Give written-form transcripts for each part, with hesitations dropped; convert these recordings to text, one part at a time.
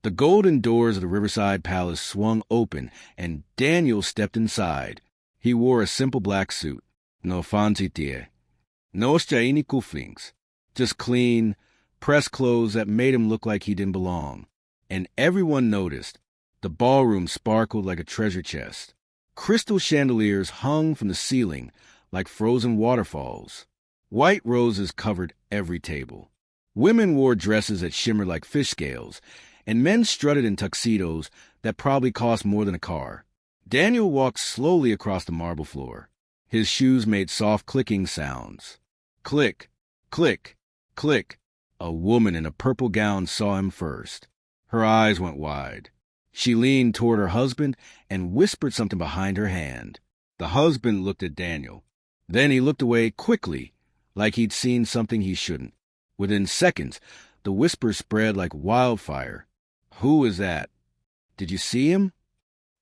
The golden doors of the Riverside Palace swung open, and Daniel stepped inside. He wore a simple black suit. No fancy tie. No straini cufflinks. Just clean, pressed clothes that made him look like he didn't belong. And everyone noticed. The ballroom sparkled like a treasure chest. Crystal chandeliers hung from the ceiling like frozen waterfalls. White roses covered every table. Women wore dresses that shimmered like fish scales, and men strutted in tuxedos that probably cost more than a car. Daniel walked slowly across the marble floor. His shoes made soft clicking sounds. Click, click, click. A woman in a purple gown saw him first. Her eyes went wide. She leaned toward her husband and whispered something behind her hand. The husband looked at Daniel. Then he looked away quickly, like he'd seen something he shouldn't. Within seconds, the whisper spread like wildfire. Who is that? Did you see him?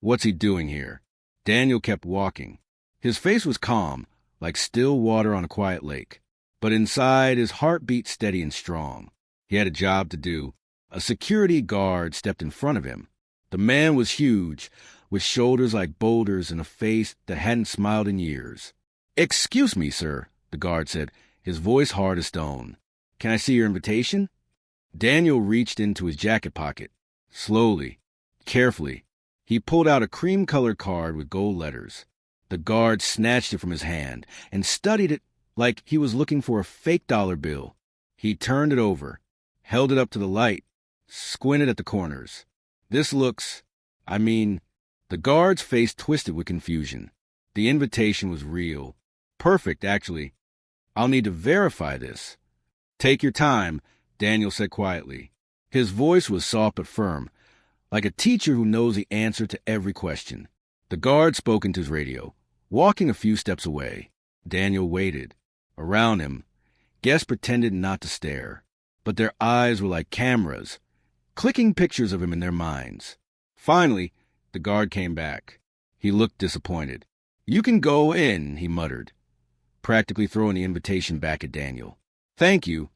What's he doing here? Daniel kept walking. His face was calm, like still water on a quiet lake. But inside, his heart beat steady and strong. He had a job to do. A security guard stepped in front of him. The man was huge, with shoulders like boulders and a face that hadn't smiled in years. "Excuse me, sir," the guard said, his voice hard as stone. "Can I see your invitation?" Daniel reached into his jacket pocket. Slowly, carefully, he pulled out a cream-colored card with gold letters. The guard snatched it from his hand and studied it like he was looking for a fake dollar bill. He turned it over, held it up to the light, squinted at the corners. "This looks, the guard's face twisted with confusion. The invitation was real. Perfect, actually. I'll need to verify this." "Take your time," Daniel said quietly. His voice was soft but firm, like a teacher who knows the answer to every question. The guard spoke into his radio, walking a few steps away. Daniel waited. Around him, guests pretended not to stare, but their eyes were like cameras, clicking pictures of him in their minds. Finally, the guard came back. He looked disappointed. "You can go in," he muttered, practically throwing the invitation back at Daniel. "Thank you,"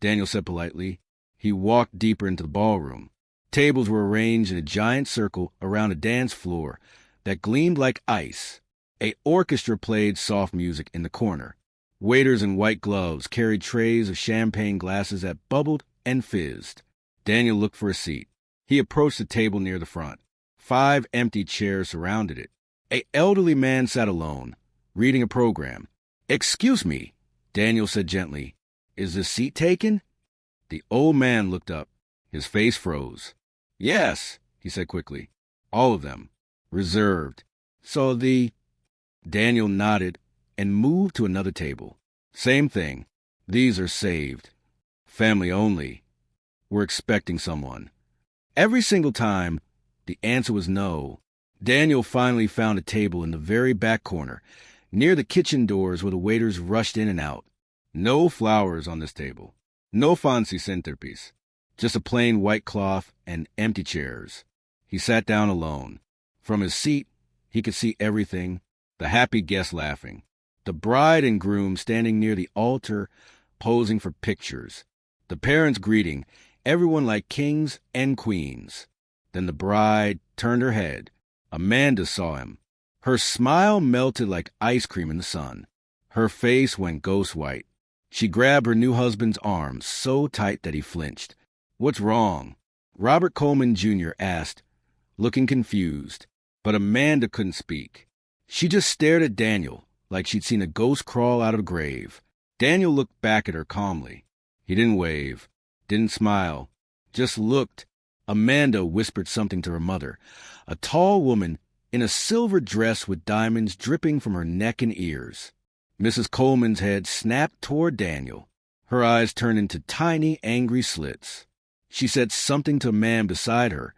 Daniel said politely. He walked deeper into the ballroom. Tables were arranged in a giant circle around a dance floor that gleamed like ice. An orchestra played soft music in the corner. Waiters in white gloves carried trays of champagne glasses that bubbled and fizzed. Daniel looked for a seat. He approached the table near the front. 5 empty chairs surrounded it. An elderly man sat alone, reading a program. "Excuse me," Daniel said gently. "Is the seat taken?" The old man looked up. His face froze. "Yes," he said quickly. "All of them. Reserved." "So Daniel nodded and moved to another table. "Same thing. These are saved. Family only. We're expecting someone." Every single time, the answer was no. Daniel finally found a table in the very back corner, near the kitchen doors where the waiters rushed in and out. No flowers on this table. No fancy centerpiece. Just a plain white cloth and empty chairs. He sat down alone. From his seat, he could see everything, the happy guests laughing, the bride and groom standing near the altar, posing for pictures, the parents greeting, everyone like kings and queens. Then the bride turned her head. Amanda saw him. Her smile melted like ice cream in the sun. Her face went ghost white. She grabbed her new husband's arm so tight that he flinched. "What's wrong?" Robert Coleman Jr. asked, looking confused. But Amanda couldn't speak. She just stared at Daniel like she'd seen a ghost crawl out of a grave. Daniel looked back at her calmly. He didn't wave, didn't smile, just looked. Amanda whispered something to her mother, a tall woman in a silver dress with diamonds dripping from her neck and ears. Mrs. Coleman's head snapped toward Daniel. Her eyes turned into tiny, angry slits. She said something to a man beside her,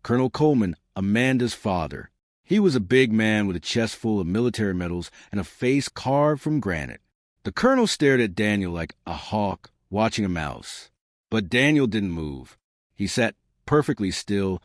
Colonel Coleman, Amanda's father. He was a big man with a chest full of military medals and a face carved from granite. The colonel stared at Daniel like a hawk watching a mouse. But Daniel didn't move. He sat perfectly still,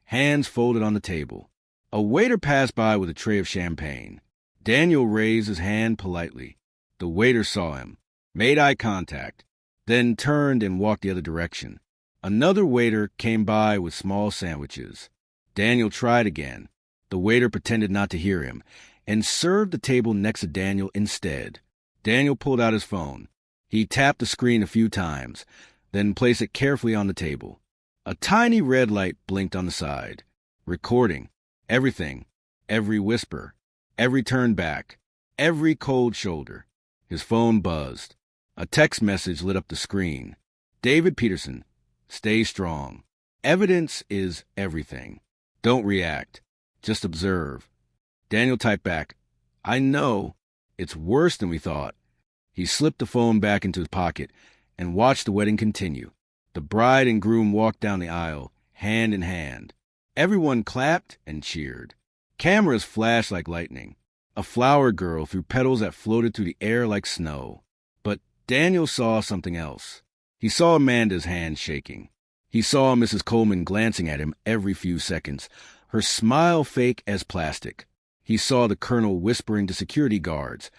hands folded on the table. A waiter passed by with a tray of champagne. Daniel raised his hand politely. The waiter saw him, made eye contact, then turned and walked the other direction. Another waiter came by with small sandwiches. Daniel tried again. The waiter pretended not to hear him and served the table next to Daniel instead. Daniel pulled out his phone. He tapped the screen a few times, then placed it carefully on the table. A tiny red light blinked on the side, recording everything, every whisper, every turn back, every cold shoulder. His phone buzzed. A text message lit up the screen. David Peterson, stay strong. Evidence is everything. Don't react. Just observe. Daniel typed back, I know. It's worse than we thought. He slipped the phone back into his pocket and watched the wedding continue. The bride and groom walked down the aisle, hand in hand. Everyone clapped and cheered. Cameras flashed like lightning. A flower girl threw petals that floated through the air like snow. But Daniel saw something else. He saw Amanda's hand shaking. He saw Mrs. Coleman glancing at him every few seconds, her smile fake as plastic. He saw the colonel whispering to security guards,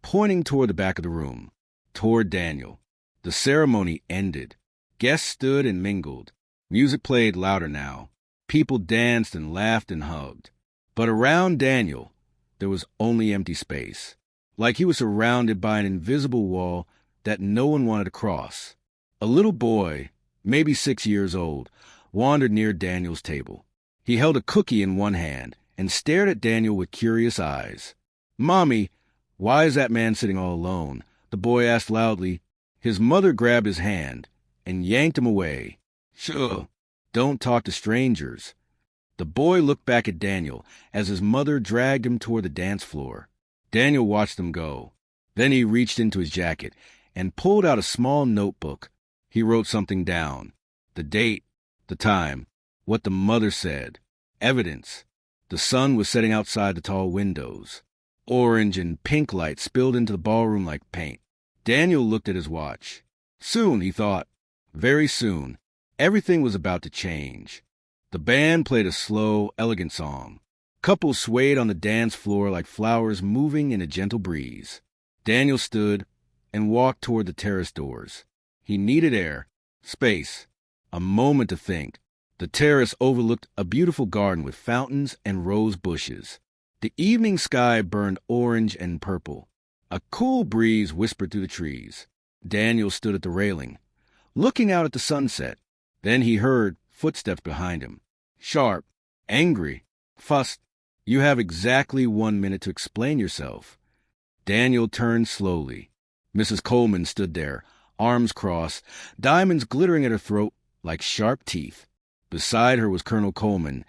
pointing toward the back of the room, toward Daniel. The ceremony ended. Guests stood and mingled. Music played louder now. People danced and laughed and hugged. But around Daniel, there was only empty space, like he was surrounded by an invisible wall that no one wanted to cross. A little boy, maybe 6 years old, wandered near Daniel's table. He held a cookie in one hand and stared at Daniel with curious eyes. "Mommy, why is that man sitting all alone?" the boy asked loudly. His mother grabbed his hand and yanked him away. "Sure, don't talk to strangers." The boy looked back at Daniel as his mother dragged him toward the dance floor. Daniel watched them go. Then he reached into his jacket and pulled out a small notebook. He wrote something down. The date, the time, what the mother said. Evidence. The sun was setting outside the tall windows. Orange and pink light spilled into the ballroom like paint. Daniel looked at his watch. Soon, he thought. Very soon. Everything was about to change. The band played a slow, elegant song. Couples swayed on the dance floor like flowers moving in a gentle breeze. Daniel stood and walked toward the terrace doors. He needed air, space, a moment to think. The terrace overlooked a beautiful garden with fountains and rose bushes. The evening sky burned orange and purple. A cool breeze whispered through the trees. Daniel stood at the railing, looking out at the sunset. Then he heard footsteps behind him. Sharp, angry, fussed. "You have exactly 1 minute to explain yourself." Daniel turned slowly. Mrs. Coleman stood there, arms crossed, diamonds glittering at her throat like sharp teeth. Beside her was Colonel Coleman,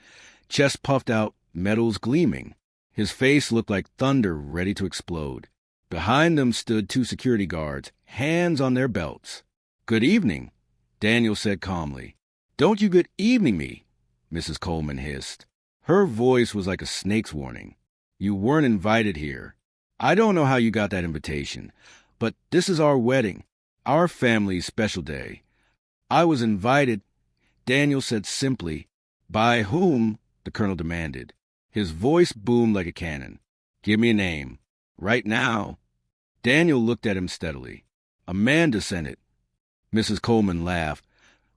chest puffed out, metals gleaming. His face looked like thunder ready to explode. Behind them stood 2 security guards, hands on their belts. "Good evening," Daniel said calmly. "Don't you good evening me," Mrs. Coleman hissed. Her voice was like a snake's warning. "You weren't invited here. I don't know how you got that invitation, but this is our wedding, our family's special day. I was invited," Daniel said simply. "By whom?" the colonel demanded. His voice boomed like a cannon. "Give me a name. Right now." Daniel looked at him steadily. "Amanda sent it." Mrs. Coleman laughed,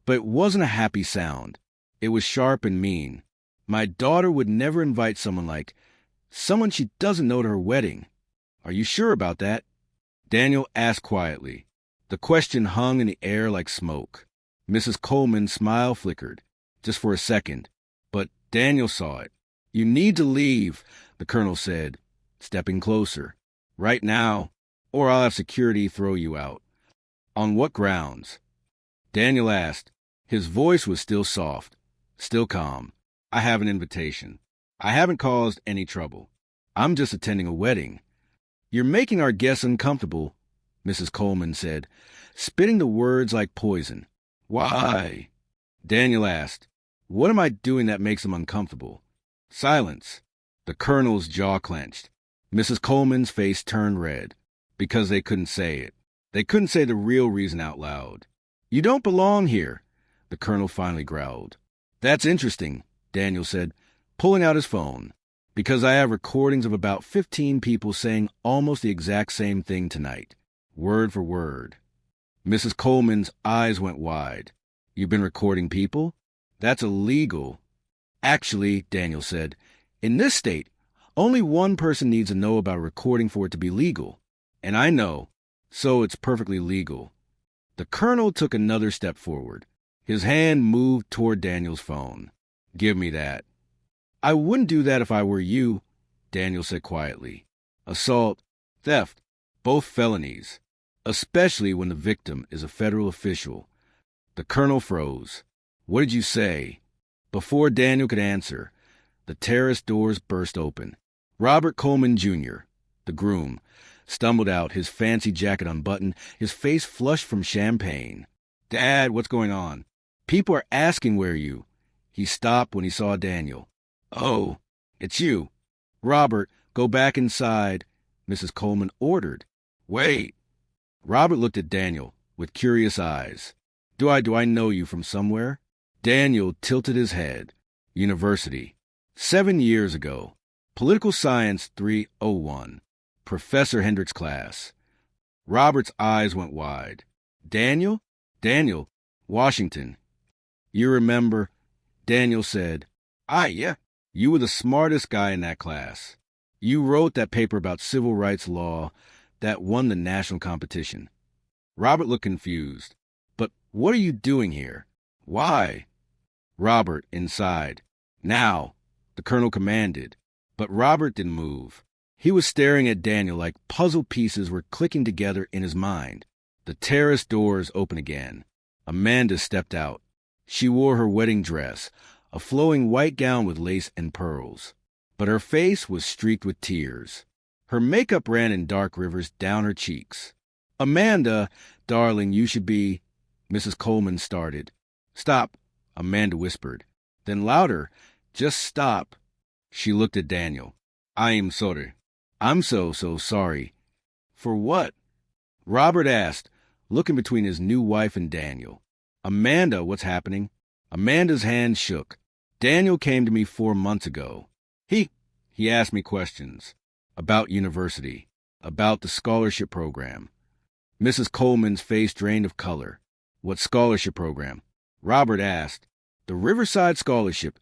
but it wasn't a happy sound. It was sharp and mean. "My daughter would never invite someone she doesn't know to her wedding. Are you sure about that?" Daniel asked quietly. The question hung in the air like smoke. Mrs. Coleman's smile flickered, just for a second, but Daniel saw it. "You need to leave," the colonel said, stepping closer. "Right now, or I'll have security throw you out." "On what grounds?" Daniel asked. His voice was still soft, still calm. "I have an invitation. I haven't caused any trouble. I'm just attending a wedding." "You're making our guests uncomfortable," Mrs. Coleman said, spitting the words like poison. "Why?" Daniel asked. "What am I doing that makes them uncomfortable?" Silence. The colonel's jaw clenched. Mrs. Coleman's face turned red, because they couldn't say it. They couldn't say the real reason out loud. "You don't belong here," the colonel finally growled. "That's interesting," Daniel said, pulling out his phone, "because I have recordings of about 15 people saying almost the exact same thing tonight, word for word." Mrs. Coleman's eyes went wide. You've been recording people? That's illegal. Actually, Daniel said, in this state, only one person needs to know about recording for it to be legal. And I know, so it's perfectly legal. The colonel took another step forward. His hand moved toward Daniel's phone. Give me that. I wouldn't do that if I were you, Daniel said quietly. Assault, theft, both felonies, especially when the victim is a federal official. The colonel froze. What did you say? Before Daniel could answer, the terrace doors burst open. Robert Coleman, Jr., the groom, stumbled out, his fancy jacket unbuttoned, his face flushed from champagne. Dad, what's going on? People are asking where you. He stopped when he saw Daniel. Oh, it's you. Robert, go back inside, Mrs. Coleman ordered. Wait. Robert looked at Daniel with curious eyes. Do I know you from somewhere? Daniel tilted his head. University. 7 years ago. Political Science 301. Professor Hendrick's class. Robert's eyes went wide. Daniel? Daniel, Washington. You remember? Daniel said. Yeah. You were the smartest guy in that class. You wrote that paper about civil rights law that won the national competition. Robert looked confused. But what are you doing here? Why? Robert, inside. Now, the colonel commanded. But Robert didn't move. He was staring at Daniel like puzzle pieces were clicking together in his mind. The terrace doors opened again. Amanda stepped out. She wore her wedding dress, a flowing white gown with lace and pearls. But her face was streaked with tears. Her makeup ran in dark rivers down her cheeks. Amanda, darling, you should be... Mrs. Coleman started. Stop, Amanda whispered. Then louder, just stop. She looked at Daniel. I am sorry. I'm so sorry. For what? Robert asked, looking between his new wife and Daniel. Amanda, what's happening? Amanda's hand shook. Daniel came to me 4 months ago. He asked me questions. About university. About the scholarship program. Mrs. Coleman's face drained of color. What scholarship program? Robert asked. The Riverside Scholarship.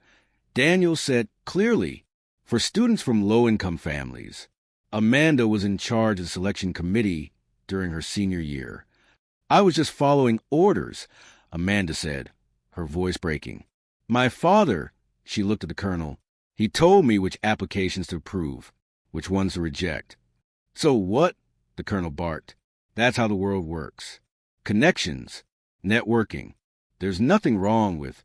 Daniel said clearly. For students from low-income families. Amanda was in charge of the selection committee during her senior year. I was just following orders, Amanda said, her voice breaking. My father, she looked at the colonel. He told me which applications to approve, which ones to reject. So what? The colonel barked. That's how the world works. Connections. Networking. There's nothing wrong with...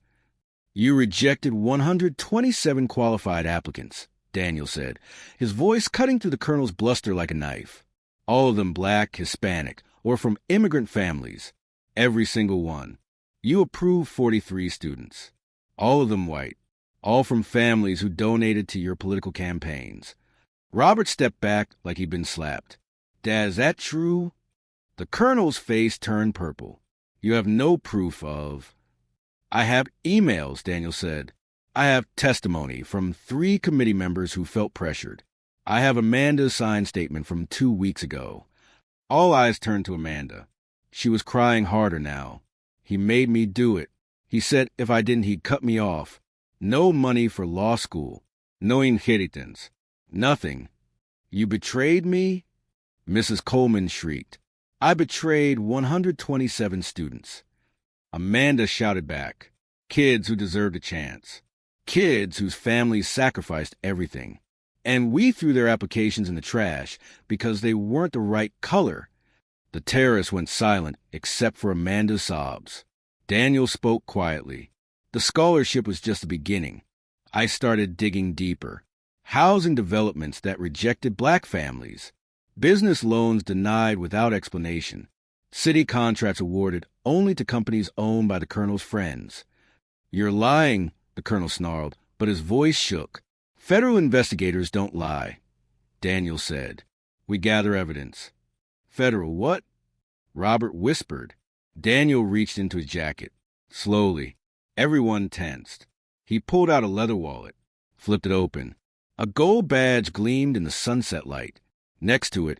You rejected 127 qualified applicants, Daniel said, his voice cutting through the colonel's bluster like a knife. All of them black, Hispanic, or from immigrant families. Every single one. You approved 43 students. All of them white. All from families who donated to your political campaigns. Robert stepped back like he'd been slapped. Dad, is that true? The colonel's face turned purple. You have no proof of... I have emails, Daniel said. I have testimony from 3 committee members who felt pressured. I have Amanda's signed statement from 2 weeks ago. All eyes turned to Amanda. She was crying harder now. He made me do it. He said if I didn't, he'd cut me off. No money for law school. No inheritance. Nothing. You betrayed me? Mrs. Coleman shrieked. I betrayed 127 students. Amanda shouted back. Kids who deserved a chance. Kids whose families sacrificed everything. And we threw their applications in the trash because they weren't the right color. The terrace went silent except for Amanda's sobs. Daniel spoke quietly. The scholarship was just the beginning. I started digging deeper. Housing developments that rejected black families. Business loans denied without explanation. City contracts awarded only to companies owned by the colonel's friends. You're lying, the colonel snarled, but his voice shook. Federal investigators don't lie, Daniel said. We gather evidence. Federal what? Robert whispered. Daniel reached into his jacket. Slowly. Everyone tensed. He pulled out a leather wallet, flipped it open. A gold badge gleamed in the sunset light. Next to it,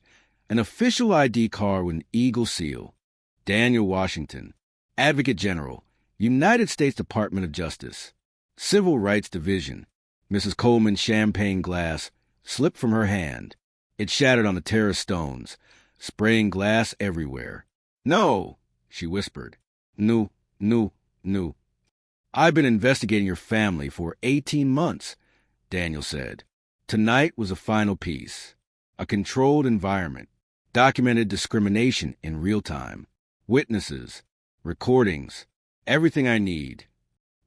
an official ID card with an eagle seal. Daniel Washington, Advocate General, United States Department of Justice. Civil Rights Division. Mrs. Coleman's champagne glass slipped from her hand. It shattered on the terrace stones, spraying glass everywhere. No, she whispered. No, no, no. I've been investigating your family for 18 months, Daniel said. Tonight was a final piece. A controlled environment. Documented discrimination in real time. Witnesses. Recordings. Everything I need.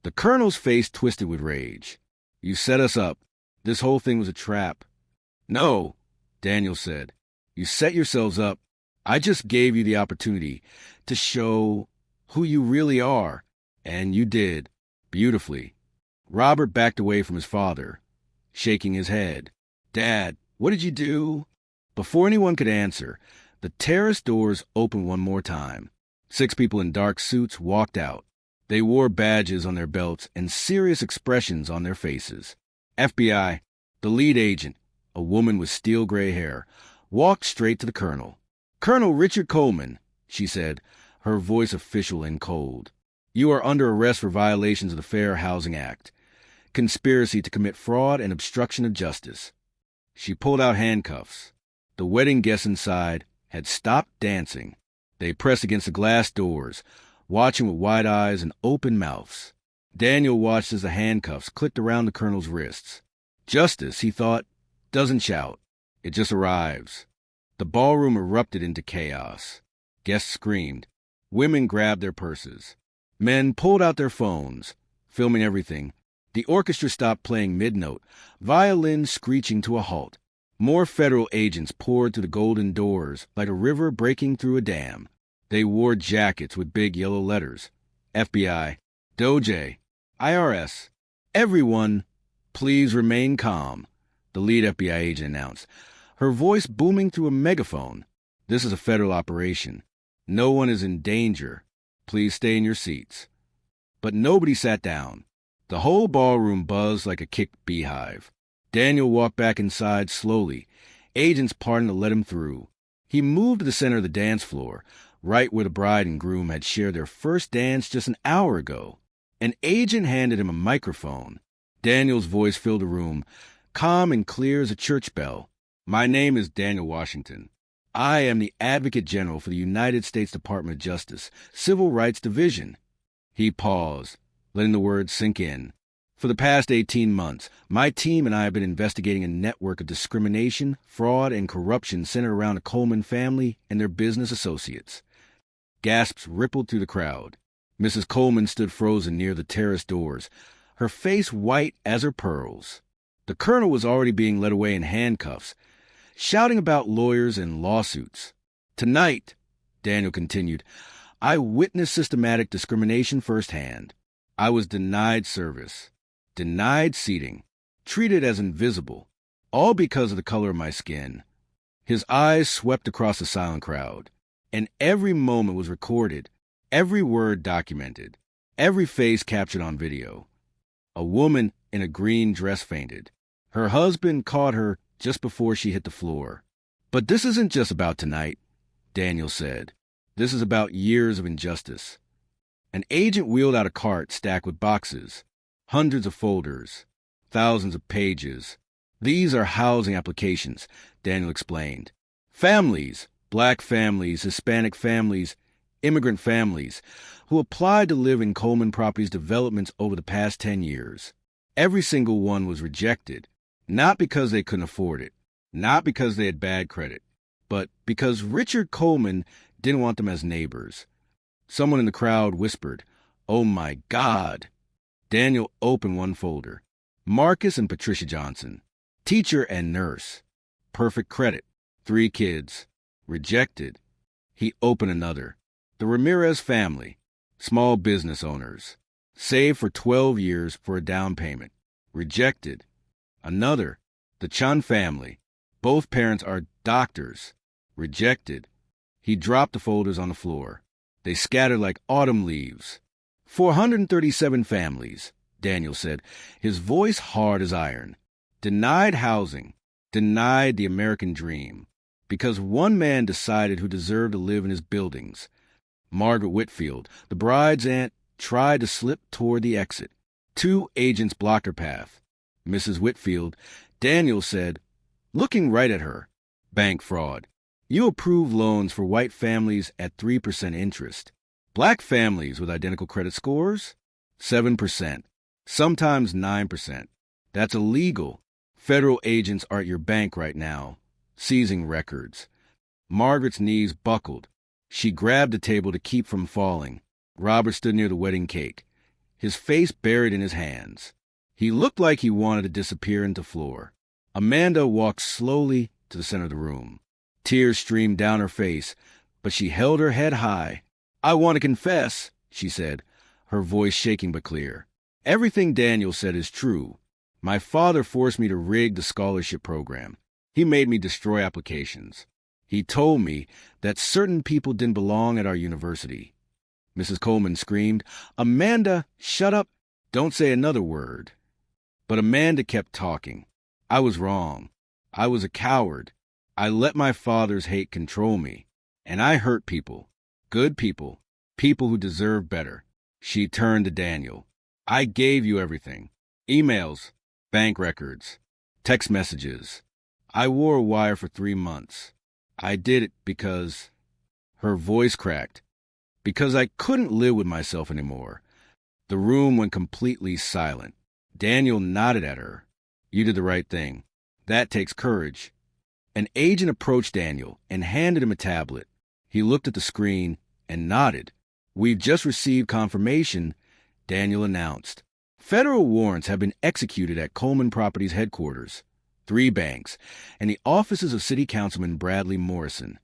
The colonel's face twisted with rage. You set us up. This whole thing was a trap. No, Daniel said. You set yourselves up. I just gave you the opportunity to show who you really are, and you did. Beautifully. Robert backed away from his father, shaking his head. Dad, what did you do? Before anyone could answer, the terrace doors opened one more time. 6 people in dark suits walked out. They wore badges on their belts and serious expressions on their faces. FBI, the lead agent, a woman with steel gray hair, walked straight to the colonel. Colonel Richard Coleman, she said, her voice official and cold. You are under arrest for violations of the Fair Housing Act, conspiracy to commit fraud and obstruction of justice. She pulled out handcuffs. The wedding guests inside had stopped dancing. They pressed against the glass doors, watching with wide eyes and open mouths. Daniel watched as the handcuffs clicked around the colonel's wrists. Justice, he thought, doesn't shout. It just arrives. The ballroom erupted into chaos. Guests screamed. Women grabbed their purses. Men pulled out their phones, filming everything. The orchestra stopped playing mid-note, violins screeching to a halt. More federal agents poured through the golden doors like a river breaking through a dam. They wore jackets with big yellow letters. FBI, DOJ, IRS. Everyone, please remain calm, the lead FBI agent announced, her voice booming through a megaphone. This is a federal operation. No one is in danger. Please stay in your seats. But nobody sat down. The whole ballroom buzzed like a kicked beehive. Daniel walked back inside slowly, agents parting to let him through. He moved to the center of the dance floor, right where the bride and groom had shared their first dance just an hour ago. An agent handed him a microphone. Daniel's voice filled the room, calm and clear as a church bell. My name is Daniel Washington. I am the Advocate General for the United States Department of Justice, Civil Rights Division. He paused, letting the words sink in. For the past 18 months, my team and I have been investigating a network of discrimination, fraud, and corruption centered around the Coleman family and their business associates. Gasps rippled through the crowd. Mrs. Coleman stood frozen near the terrace doors, her face white as her pearls. The colonel was already being led away in handcuffs, shouting about lawyers and lawsuits. Tonight, Daniel continued, I witnessed systematic discrimination firsthand. I was denied service, denied seating, treated as invisible, all because of the color of my skin. His eyes swept across the silent crowd, and every moment was recorded, every word documented, every face captured on video. A woman in a green dress fainted. Her husband caught her just before she hit the floor. But this isn't just about tonight, Daniel said. This is about years of injustice. An agent wheeled out a cart stacked with boxes, hundreds of folders, thousands of pages. These are housing applications, Daniel explained. Families, black families, Hispanic families, immigrant families, who applied to live in Coleman Properties developments over the past 10 years. Every single one was rejected, not because they couldn't afford it, not because they had bad credit, but because Richard Coleman didn't want them as neighbors. Someone in the crowd whispered, "Oh my God!" Daniel opened one folder. Marcus and Patricia Johnson, teacher and nurse. Perfect credit. 3 kids. Rejected. He opened another. The Ramirez family. Small business owners. Saved for 12 years for a down payment. Rejected. Another. The Chun family. Both parents are doctors. Rejected. He dropped the folders on the floor. They scattered like autumn leaves. 437 families, Daniel said, his voice hard as iron. Denied housing. Denied the American dream. Because one man decided who deserved to live in his buildings. Margaret Whitfield, the bride's aunt, tried to slip toward the exit. 2 agents blocked her path. Mrs. Whitfield, Daniel said, looking right at her, "Bank fraud. You approve loans for white families at 3% interest. Black families with identical credit scores? 7%. Sometimes 9%. That's illegal. Federal agents are at your bank right now, seizing records." Margaret's knees buckled. She grabbed the table to keep from falling. Robert stood near the wedding cake, his face buried in his hands. He looked like he wanted to disappear into floor. Amanda walked slowly to the center of the room. Tears streamed down her face, but she held her head high. "I want to confess," she said, her voice shaking but clear. "Everything Daniel said is true. My father forced me to rig the scholarship program. He made me destroy applications. He told me that certain people didn't belong at our university." Mrs. Coleman screamed, "Amanda, shut up. Don't say another word." But Amanda kept talking. "I was wrong. I was a coward. I let my father's hate control me. And I hurt people. Good people. People who deserve better." She turned to Daniel. "I gave you everything. Emails, bank records, text messages. I wore a wire for 3 months. I did it because..." Her voice cracked. "Because I couldn't live with myself anymore." The room went completely silent. Daniel nodded at her. "You did the right thing. That takes courage." An agent approached Daniel and handed him a tablet. He looked at the screen and nodded. "We've just received confirmation," Daniel announced. "Federal warrants have been executed at Coleman Properties headquarters, 3 banks, and the offices of City Councilman Bradley Morrison."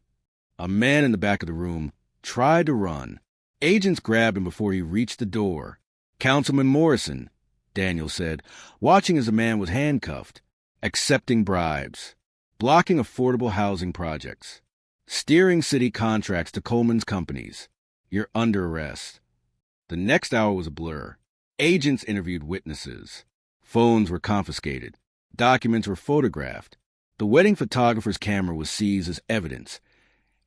A man in the back of the room tried to run. Agents grabbed him before he reached the door. "Councilman Morrison," Daniel said, watching as the man was handcuffed, "accepting bribes, blocking affordable housing projects, steering city contracts to Coleman's companies. You're under arrest." The next hour was a blur. Agents interviewed witnesses. Phones were confiscated. Documents were photographed. The wedding photographer's camera was seized as evidence.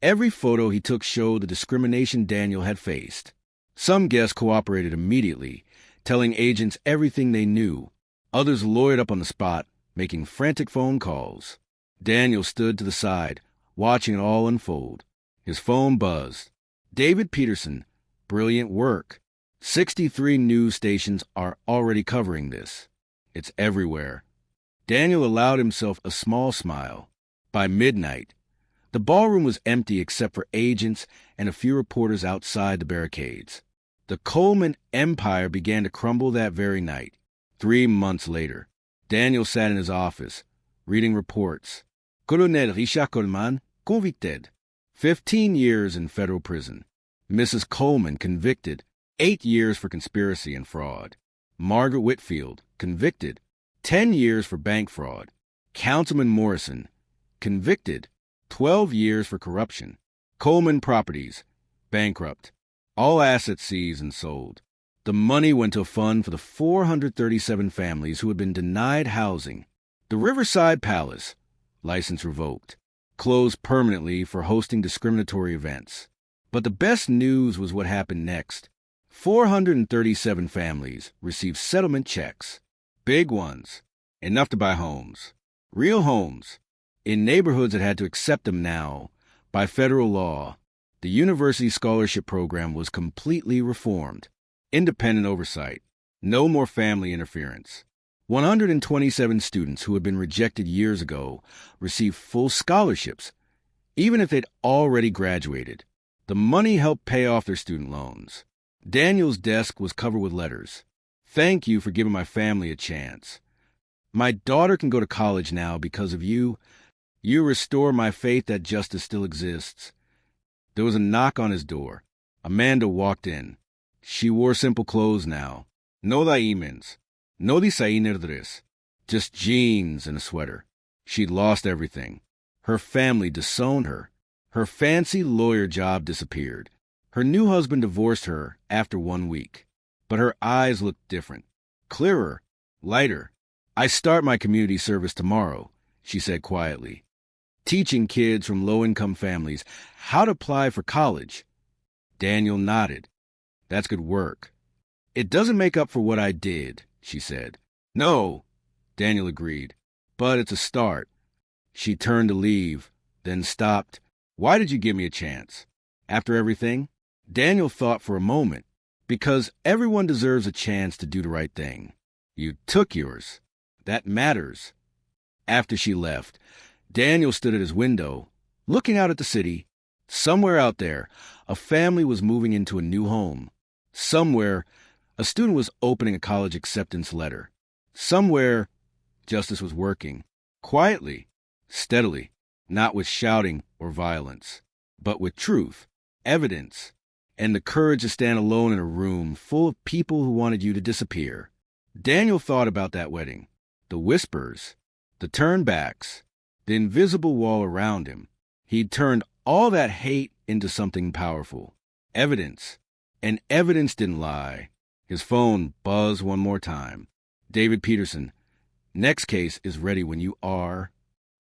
Every photo he took showed the discrimination Daniel had faced. Some guests cooperated immediately, telling agents everything they knew. Others lawyered up on the spot, making frantic phone calls. Daniel stood to the side, watching it all unfold. His phone buzzed. "David Peterson, brilliant work. 63 news stations are already covering this. It's everywhere." Daniel allowed himself a small smile. By midnight, the ballroom was empty except for agents and a few reporters outside the barricades. The Coleman empire began to crumble that very night. 3 months later, Daniel sat in his office, reading reports. Colonel Richard Coleman, convicted. 15 years in federal prison. Mrs. Coleman, convicted. 8 years for conspiracy and fraud. Margaret Whitfield, convicted. 10 years for bank fraud. Councilman Morrison, convicted. 12 years for corruption. Coleman Properties, bankrupt. All assets seized and sold. The money went to a fund for the 437 families who had been denied housing. The Riverside Palace, license revoked, closed permanently for hosting discriminatory events. But the best news was what happened next. 437 families received settlement checks. Big ones. Enough to buy homes. Real homes. In neighborhoods that had to accept them now. By federal law, the university scholarship program was completely reformed. Independent oversight. No more family interference. 127 students who had been rejected years ago received full scholarships, even if they'd already graduated. The money helped pay off their student loans. Daniel's desk was covered with letters. "Thank you for giving my family a chance. My daughter can go to college now because of you. You restore my faith that justice still exists." There was a knock on his door. Amanda walked in. She wore simple clothes now. No diamonds. No designerdres. Just jeans and a sweater. She'd lost everything. Her family disowned her. Her fancy lawyer job disappeared. Her new husband divorced her after 1 week. But her eyes looked different. Clearer. Lighter. "I start my community service tomorrow," she said quietly. "Teaching kids from low-income families how to apply for college." Daniel nodded. "That's good work." It doesn't make up for what I did, she said. No, Daniel agreed, but it's a start. She turned to leave, then stopped. Why did you give me a chance? After everything? Daniel thought for a moment. Because everyone deserves a chance to do the right thing. You took yours. That matters. After she left, Daniel stood at his window, looking out at the city. Somewhere out there, a family was moving into a new home. Somewhere, a student was opening a college acceptance letter. Somewhere, justice was working. Quietly, steadily, not with shouting or violence, but with truth, evidence, and the courage to stand alone in a room full of people who wanted you to disappear. Daniel thought about that wedding, the whispers, the turnbacks, the invisible wall around him. He'd turned all that hate into something powerful. Evidence. And evidence didn't lie. His phone buzzed one more time. David Peterson, next case is ready when you are.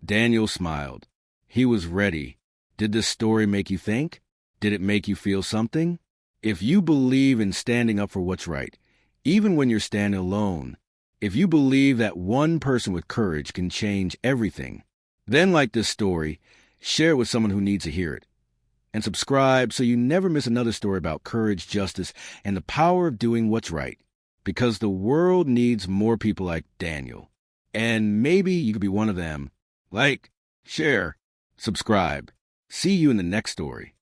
Daniel smiled. He was ready. Did this story make you think? Did it make you feel something? If you believe in standing up for what's right, even when you're standing alone, if you believe that one person with courage can change everything, then like this story, share it with someone who needs to hear it. And subscribe so you never miss another story about courage, justice, and the power of doing what's right. Because the world needs more people like Daniel. And maybe you could be one of them. Like, share, subscribe. See you in the next story.